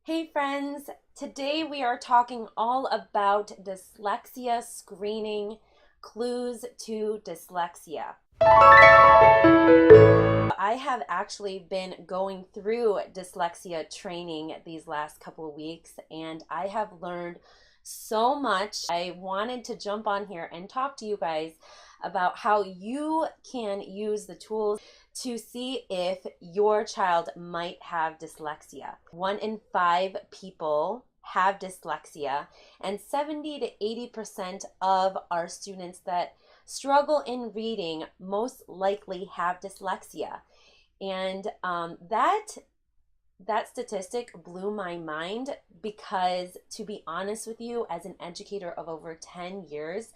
Hey friends, today we are talking all about dyslexia screening, clues to dyslexia. I have actually been going through dyslexia training these last couple of weeks and I have learned so much. I wanted to jump on here and talk to you guys about how you can use the tools to see if your child might have dyslexia. 1 in 5 people have dyslexia, and 70 to 80% of our students that struggle in reading most likely have dyslexia. And that statistic blew my mind because, to be honest with you, as an educator of over 10 years,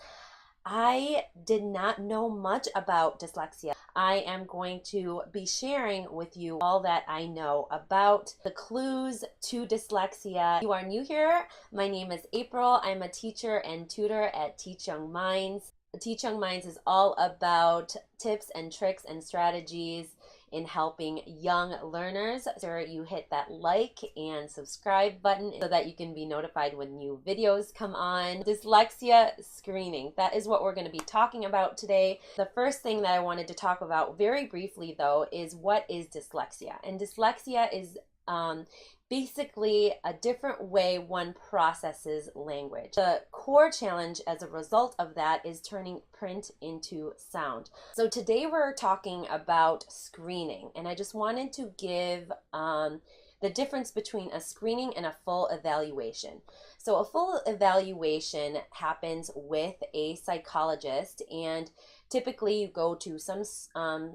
I did not know much about dyslexia. I am going to be sharing with you all that I know about the clues to dyslexia. If you are new here, my name is April. I'm a teacher and tutor at Teach Young Minds. Teach Young Minds is all about tips and tricks and strategies in helping young learners. So you hit that like and subscribe button so that you can be notified when new videos come on. Dyslexia screening, that is what we're going to be talking about today. The first thing that I wanted to talk about very briefly though is what is dyslexia. And dyslexia is basically a different way one processes language. The core challenge as a result of that is turning print into sound. So today we're talking about screening, and I just wanted to give the difference between a screening and a full evaluation. So a full evaluation happens with a psychologist, and typically you go to some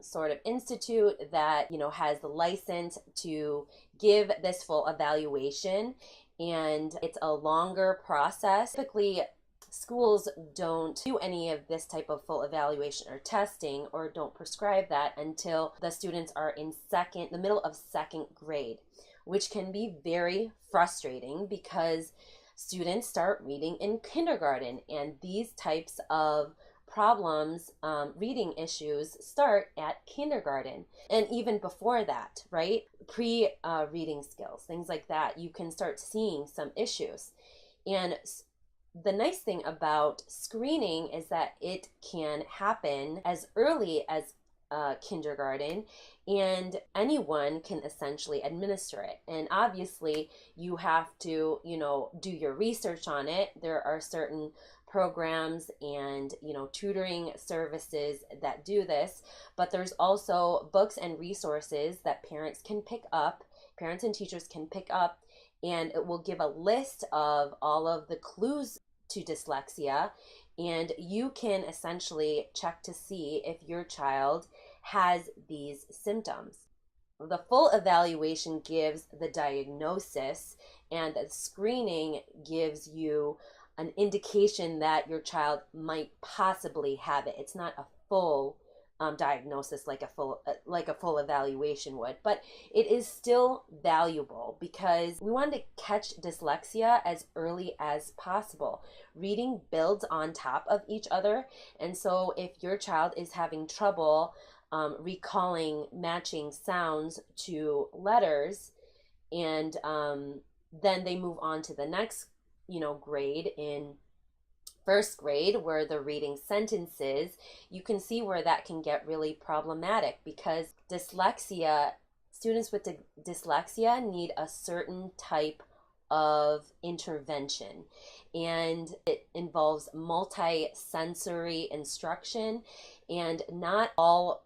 sort of institute that has the license to give this full evaluation, and it's a longer process. Typically schools don't do any of this type of full evaluation or testing, or don't prescribe that until the students are in the middle of second grade, which can be very frustrating because students start reading in kindergarten, and these types of problems, reading issues, start at kindergarten and even before that, right? Reading skills, things like that, you can start seeing some issues. And the nice thing about screening is that it can happen as early as kindergarten, and anyone can essentially administer it. And obviously you have to do your research on it. There are certain programs and tutoring services that do this, but there's also books and resources that parents and teachers can pick up, and it will give a list of all of the clues to dyslexia, and you can essentially check to see if your child has these symptoms. The full evaluation gives the diagnosis, and the screening gives you an indication that your child might possibly have it. It's not a full diagnosis like a full evaluation would, but it is still valuable because we want to catch dyslexia as early as possible. Reading builds on top of each other, and so if your child is having trouble recalling matching sounds to letters, and then they move on to the next grade, in first grade, where they're reading sentences, you can see where that can get really problematic because students with dyslexia need a certain type of intervention, and it involves multi-sensory instruction, and not all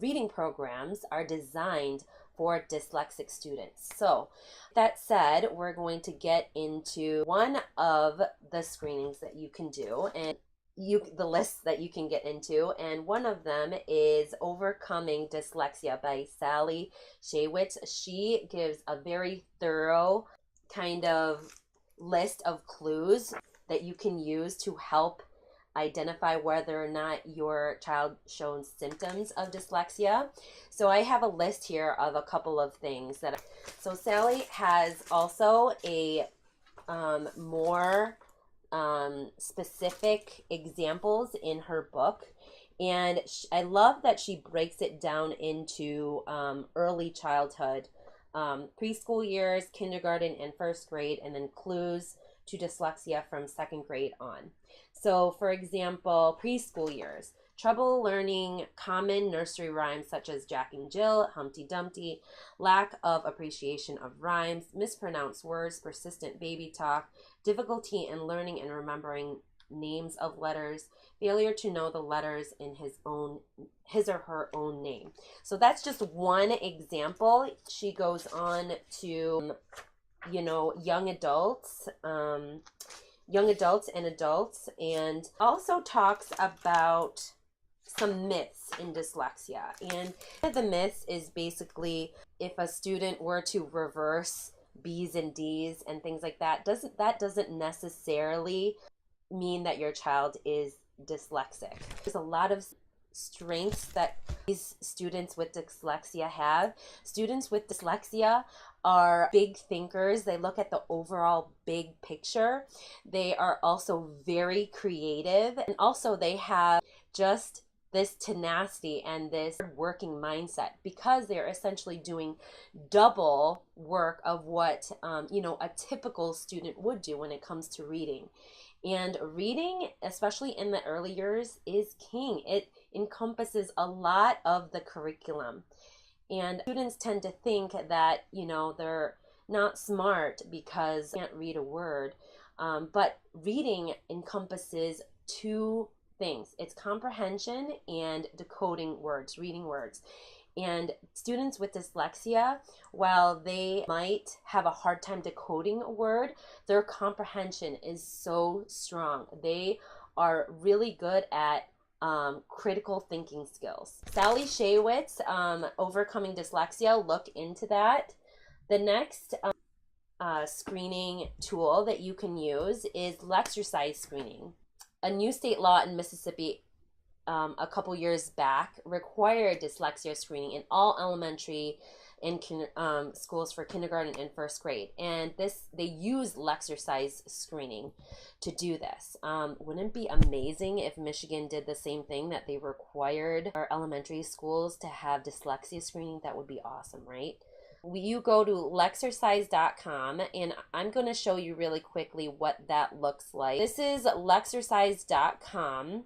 reading programs are designed for dyslexic students. So that said, we're going to get into one of the screenings that you can do, and the lists that you can get into, and one of them is Overcoming Dyslexia by Sally Shaywitz. She gives a very thorough kind of list of clues that you can use to help identify whether or not your child shows symptoms of dyslexia. So I have a list here of a couple of things so Sally has also a more specific examples in her book, and I love that she breaks it down into early childhood preschool years, kindergarten, and first grade, and then clues to dyslexia from second grade on. So, for example, preschool years, trouble learning common nursery rhymes such as Jack and Jill, Humpty Dumpty, lack of appreciation of rhymes, mispronounced words, persistent baby talk, difficulty in learning and remembering names of letters, failure to know the letters in his or her own name. So that's just one example. She goes on to, young adults and adults, and also talks about some myths in dyslexia. And the myths is basically, if a student were to reverse B's and D's and things like that, doesn't necessarily mean that your child is dyslexic. There's a lot of strengths that these students with dyslexia have. Students with dyslexia are big thinkers. They look at the overall big picture. They are also very creative, and also they have just this tenacity and this working mindset, because they're essentially doing double work of what a typical student would do when it comes to reading. And reading, especially in the early years, is king. It encompasses a lot of the curriculum. And students tend to think that, they're not smart because they can't read a word. But reading encompasses two things. It's comprehension and decoding words, reading words. And students with dyslexia, while they might have a hard time decoding a word, their comprehension is so strong. They are really good at critical thinking skills. Sally Shaywitz, Overcoming Dyslexia, look into that. The next screening tool that you can use is Dyslexia Screening. A new state law in Mississippi a couple years back required dyslexia screening in all elementary and schools for kindergarten and first grade, and they use Dyslexia Screening to do this. Wouldn't it be amazing if Michigan did the same thing, that they required our elementary schools to have dyslexia screening? That would be awesome, right? You go to lexercise.com, and I'm going to show you really quickly what that looks like. This is lexercise.com.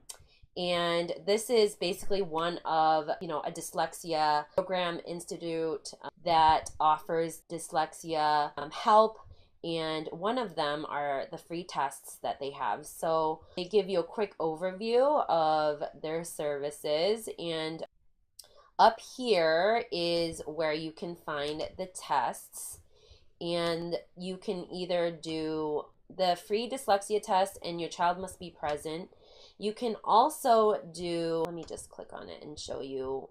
And this is basically one of, a dyslexia program institute that offers dyslexia help. And one of them are the free tests that they have. So they give you a quick overview of their services. And up here is where you can find the tests. And you can either do the free dyslexia test, and your child must be present. You can also do, let me just click on it and show you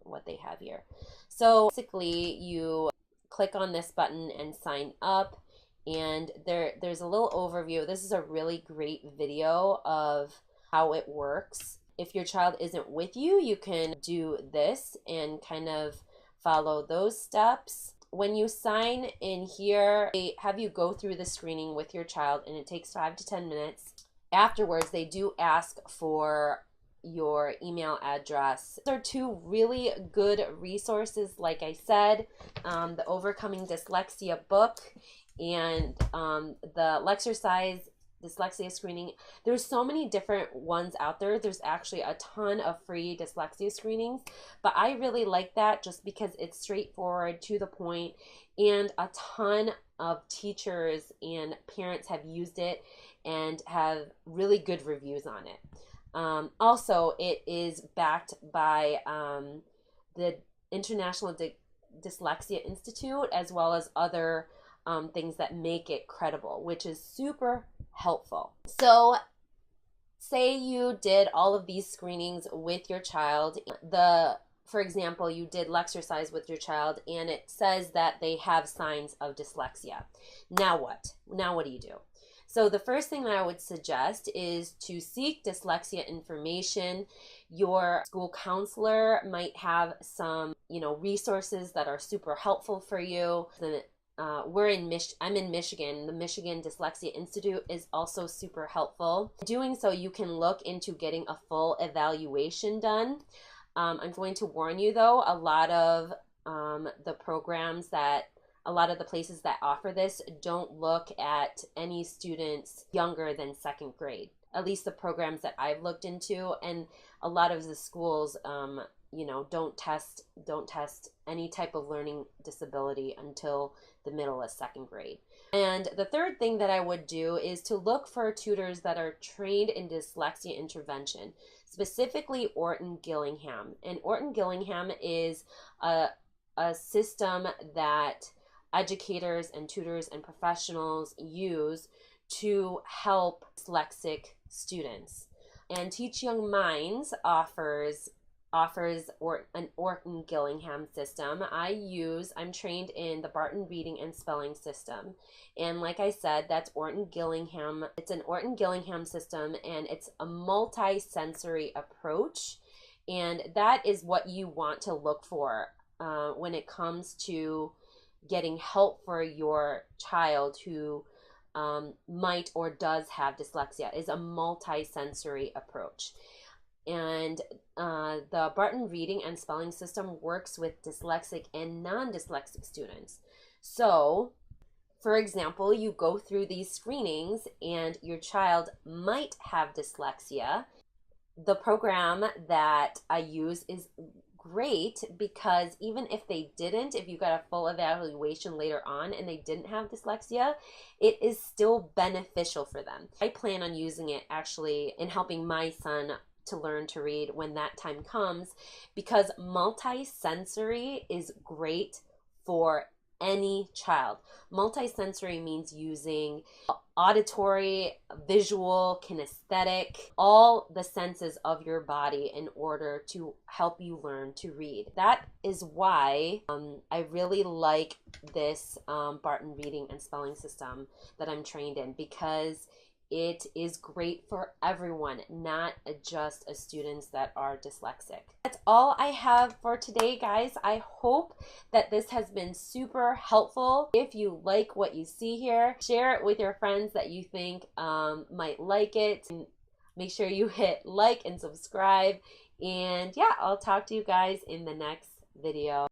what they have here. So basically you click on this button and sign up, and there's a little overview. This is a really great video of how it works. If your child isn't with you, you can do this and kind of follow those steps. When you sign in here, they have you go through the screening with your child, and it takes 5 to 10 minutes. Afterwards, they do ask for your email address. These are two really good resources, like I said, the Overcoming Dyslexia book and the Dyslexia Screening. There's so many different ones out there. There's actually a ton of free dyslexia screenings, but I really like that just because it's straightforward, to the point, and a ton of teachers and parents have used it and have really good reviews on it. Also, it is backed by the International Dyslexia Institute, as well as other things that make it credible, which is super helpful. So say you did all of these screenings with your child. For example, you did Lexercise with your child, and it says that they have signs of dyslexia. Now what? Now what do you do? So the first thing that I would suggest is to seek dyslexia information. Your school counselor might have some, resources that are super helpful for you. I'm in Michigan. The Michigan Dyslexia Institute is also super helpful. Doing so, you can look into getting a full evaluation done. I'm going to warn you though, a lot of the programs that a lot of the places that offer this don't look at any students younger than second grade. At least the programs that I've looked into, and a lot of the schools, don't test any type of learning disability until the middle of second grade. And the third thing that I would do is to look for tutors that are trained in dyslexia intervention, specifically Orton Gillingham. And Orton Gillingham is a system that educators and tutors and professionals use to help dyslexic students. And Teach Young Minds offers an Orton Gillingham system. I'm trained in the Barton Reading and Spelling System. And like I said, that's Orton Gillingham. It's an Orton Gillingham system, and it's a multi-sensory approach. And that is what you want to look for when it comes to getting help for your child who might or does have dyslexia, is a multi-sensory approach. And the Barton Reading and Spelling System works with dyslexic and non-dyslexic students. So, for example, you go through these screenings and your child might have dyslexia. The program that I use is great because even if they didn't, if you got a full evaluation later on and they didn't have dyslexia, it is still beneficial for them. I plan on using it actually in helping my son to learn to read when that time comes, because multisensory is great for any child. Multisensory means using auditory, visual, kinesthetic, all the senses of your body in order to help you learn to read. That is why I really like this Barton Reading and Spelling System that I'm trained in, because it is great for everyone, not just students that are dyslexic. That's all I have for today, guys. I hope that this has been super helpful. If you like what you see here, share it with your friends that you think might like it. Make sure you hit like and subscribe. And yeah, I'll talk to you guys in the next video.